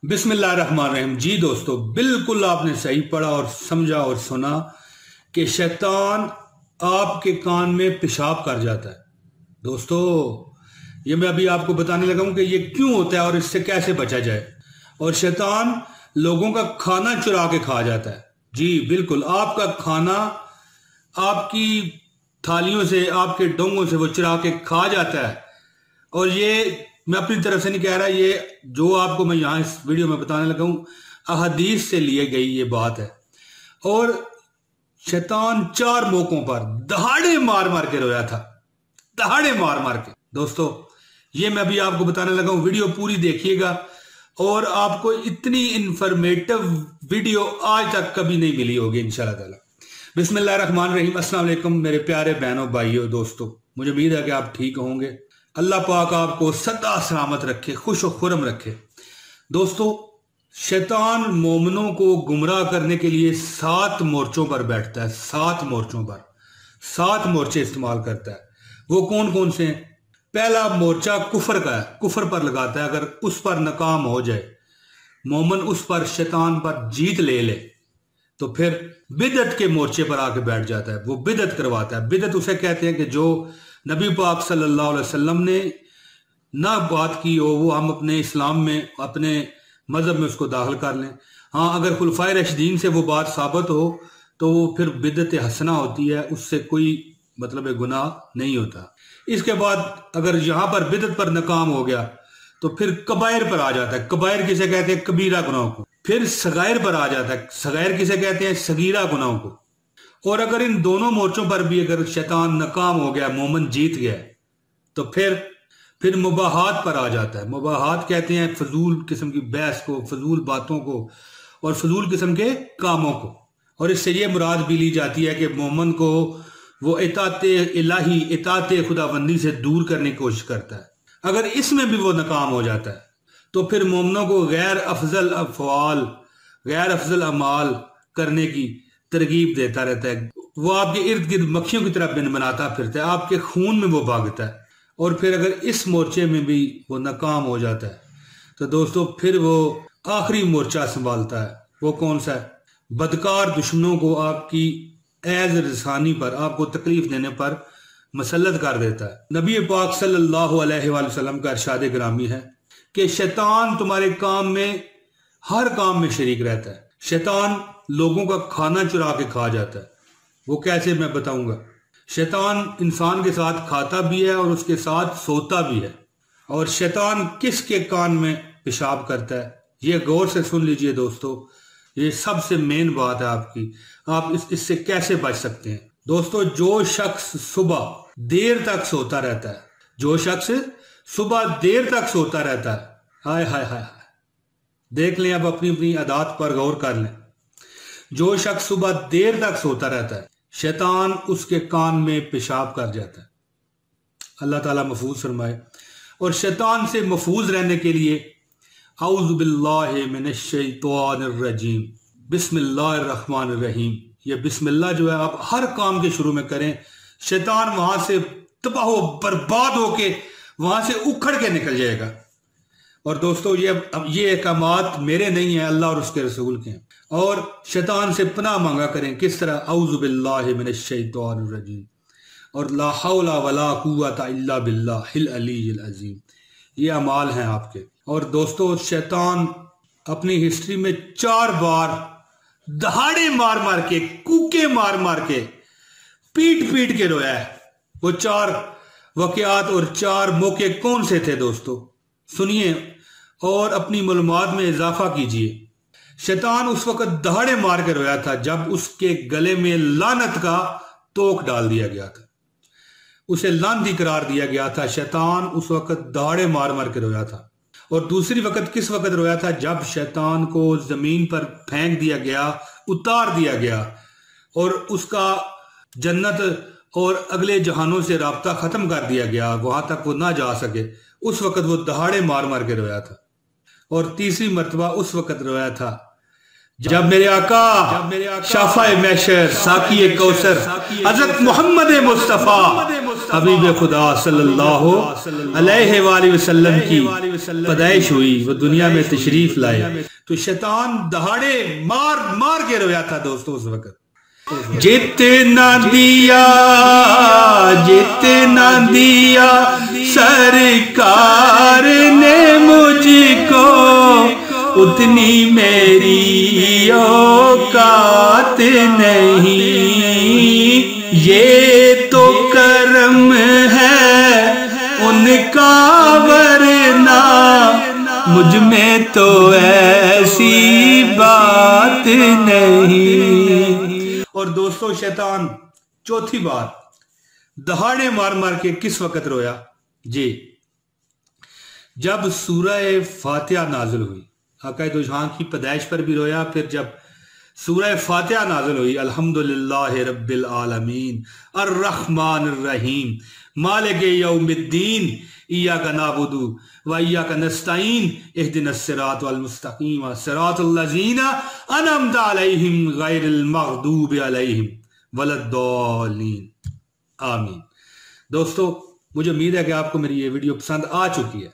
बिस्मिल्लाहिर्रहमानिर्रहीम। जी दोस्तों, बिल्कुल आपने सही पढ़ा और समझा और सुना कि शैतान आपके कान में पेशाब कर जाता है। दोस्तों, ये मैं अभी आपको बताने लगा हूं कि ये क्यों होता है और इससे कैसे बचा जाए। और शैतान लोगों का खाना चुरा के खा जाता है। जी बिल्कुल, आपका खाना आपकी थालियों से, आपके डोंगों से वो चुरा के खा जाता है। और ये मैं अपनी तरफ से नहीं कह रहा, ये जो आपको मैं यहां इस वीडियो में बताने लगा हूं अहदीस से लिए गई ये बात है। और शैतान 4 मौकों पर दहाड़े मार मार के रोया था, दहाड़े मार मार के। दोस्तों, ये मैं अभी आपको बताने लगा हूं, वीडियो पूरी देखिएगा और आपको इतनी इंफॉर्मेटिव वीडियो आज तक कभी नहीं मिली होगी इंशाल्लाह ताला। बिस्मिल्लाहिर्रहमानिर्रहीम। अस्सलाम वालेकुम मेरे प्यारे बहनों, भाइयों, दोस्तों। मुझे उम्मीद है कि आप ठीक होंगे। अल्लाह पाक आपको सदा सलामत रखे, खुश और खुरम रखे। दोस्तों, शैतान मोमिनों को गुमराह करने के लिए 7 मोर्चों पर बैठता है। 7 मोर्चों पर 7 मोर्चे इस्तेमाल करता है। वो कौन कौन से हैं? पहला मोर्चा कुफर का है, कुफर पर लगाता है। अगर उस पर नाकाम हो जाए मोमिन, उस पर शैतान पर जीत ले ले, तो फिर बिदत के मोर्चे पर आके बैठ जाता है। वो बिदत करवाता है। बिदत उसे कहते हैं कि जो नबी पाक सल्लल्लाहु अलैहि वसल्लम ने ना बात की हो, वो हम अपने इस्लाम में, अपने मजहब में उसको दाखिल कर लें। हाँ, अगर खुलफाए रशीदीन से वो बात साबित हो तो वो फिर बिदत हसना होती है, उससे कोई मतलब गुनाह नहीं होता। इसके बाद अगर यहां पर बिदत पर नाकाम हो गया तो फिर कबायर पर आ जाता है। कबायर किसे कहते हैं? कबीरा गुनाहों को। फिर सगायर पर आ जाता है। सगायर किसे कहते हैं? सगीरा गुनाहों को। और अगर इन दोनों मोर्चों पर भी अगर शैतान नाकाम हो गया, मोमिन जीत गया, तो फिर मुबाहात पर आ जाता है। मुबाहात कहते हैं फजूल किस्म की बहस को, फजूल बातों को और फजूल किस्म के कामों को। और इससे ये मुराद भी ली जाती है कि मोमिन को वो इताते इलाही, इताते खुदाबंदी से दूर करने की कोशिश करता है। अगर इसमें भी वो नाकाम हो जाता है तो फिर मोमिनों को गैर अफजल अफवाल, गैर अफजल अमाल करने की तरगीब देता रहता है। वो आपके इर्द गिर्द मक्खियों की तरह बिन बनाता फिरता है, आपके खून में वो भागता है। और फिर अगर इस मोर्चे में भी वो नाकाम हो जाता है तो दोस्तों फिर वो आखिरी मोर्चा संभालता है। वो कौन सा है? बदकार दुश्मनों को आपकी एज रसानी पर, आपको तकलीफ देने पर मसल्लत कर देता है। नबी पाक सल्लल्लाहु अलैहि वसल्लम का इरशाद ग्रामी है कि शैतान तुम्हारे काम में, हर काम में शरीक रहता है। शैतान लोगों का खाना चुरा के खा जाता है। वो कैसे, मैं बताऊंगा। शैतान इंसान के साथ खाता भी है और उसके साथ सोता भी है। और शैतान किसके कान में पेशाब करता है, ये गौर से सुन लीजिए दोस्तों। ये सबसे मेन बात है आपकी। आप इससे कैसे बच सकते हैं? दोस्तों, जो शख्स सुबह देर तक सोता रहता है, जो शख्स सुबह देर तक सोता रहता है, हाय हाय हाय हाय, देख लें, अब अपनी अपनी आदत पर गौर कर लें। जो शख्स सुबह देर तक सोता रहता है, शैतान उसके कान में पेशाब कर जाता है। अल्लाह ताला महफूज फरमाए। और शैतान से महफूज रहने के लिए औज़ु बिल्लाहि मिनश शैतानिर रजीम, बिस्मिल्लाहिर्रहमानिर्रहीम। ये बिस्मिल्लाह जो है आप हर काम के शुरू में करें। शैतान वहां से तबाह बर्बाद होके वहां से उखड़ के निकल जाएगा। और दोस्तों, ये अहकामात मेरे नहीं है, अल्लाह और उसके रसूल के हैं। और शैतान से पनाह मांगा करें। किस तरह? औज़ु बिल्लाहि मिनश शैतानिर रजीम और ला हौला वला कुव्वता इल्ला बिल्लाहिल अलीय्यिल अज़ीम। ये अमाल हैं आपके। और दोस्तों, शैतान अपनी हिस्ट्री में 4 बार दहाड़े मार मार के, कूके मार मार के, पीट पीट के रोया है। वो 4 वाकयात और 4 मौके कौन से थे दोस्तों? सुनिए और अपनी मालूमात में इजाफा कीजिए। शैतान उस वक्त दहाड़े मार के रोया था जब उसके गले में लानत का तोक डाल दिया गया था, उसे लानती करार दिया गया था। शैतान उस वक्त दहाड़े मार मार के रोया था। और दूसरी वक्त किस वक्त रोया था? जब शैतान को जमीन पर फेंक दिया गया, उतार दिया गया और उसका जन्नत और अगले जहानों से राब्ता खत्म कर दिया गया, वहां तक वो ना जा सके। उस वक्त वो दहाड़े मार मार के रोया था। और तीसरी मर्तबा उस वक्त रोया था जब मेरे आका शाफाए महशर, साकी कौसर, हजरत मोहम्मद मुस्तफा हबीब खुदा सल्लल्लाहु अलैहि वसल्लम की पैदाइश हुई, वो दुनिया में तशरीफ लाए, तो शैतान दहाड़े मार मार के रोया था दोस्तों उस वक्त। जितना दिया सरकार ने मुझको, उतनी मेरी औकात नहीं। ये तो करम है उनका, वरना मुझ में तो ऐसी बात नहीं। और दोस्तों शैतान चौथी बार दहाड़े मार मार के किस वक्त रोया जी? जब सूरह फातिहा नाजिल हुई, आका दो जहां की पैदाइश पर भी रोया। फिर जब सूरह फातिहा नाजिल हुई, अल्हम्दुलिल्लाहि रब्बिल आलमीन अर्रहमानिर रहीम मालिक यौमिद्दीन इय्याका नअबुदु व इय्याका नस्तईन इहदिनस सिरातल मुस्तकीम सिरातल लज़ीना अनअमता अलैहिम गैरिल मग़दूबि अलैहिम वलद्दालीन आमीन। दोस्तों मुझे उम्मीद है कि आपको मेरी ये वीडियो पसंद आ चुकी है।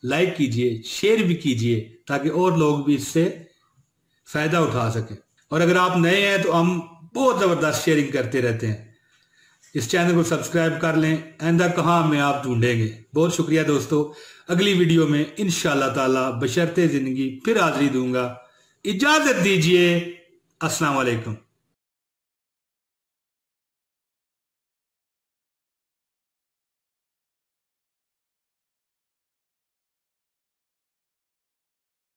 लाइक कीजिए, शेयर भी कीजिए, ताकि और लोग भी इससे फायदा उठा सकें। और अगर आप नए हैं तो हम बहुत जबरदस्त शेयरिंग करते रहते हैं। इस चैनल को सब्सक्राइब कर लें, आइंदा कहाँ में आप ढूंढेंगे। बहुत शुक्रिया दोस्तों। अगली वीडियो में इंशाअल्लाह ताला बशर्ते जिंदगी फिर हाजिरी दूंगा। इजाजत दीजिए। अस्सलाम वालेकुम।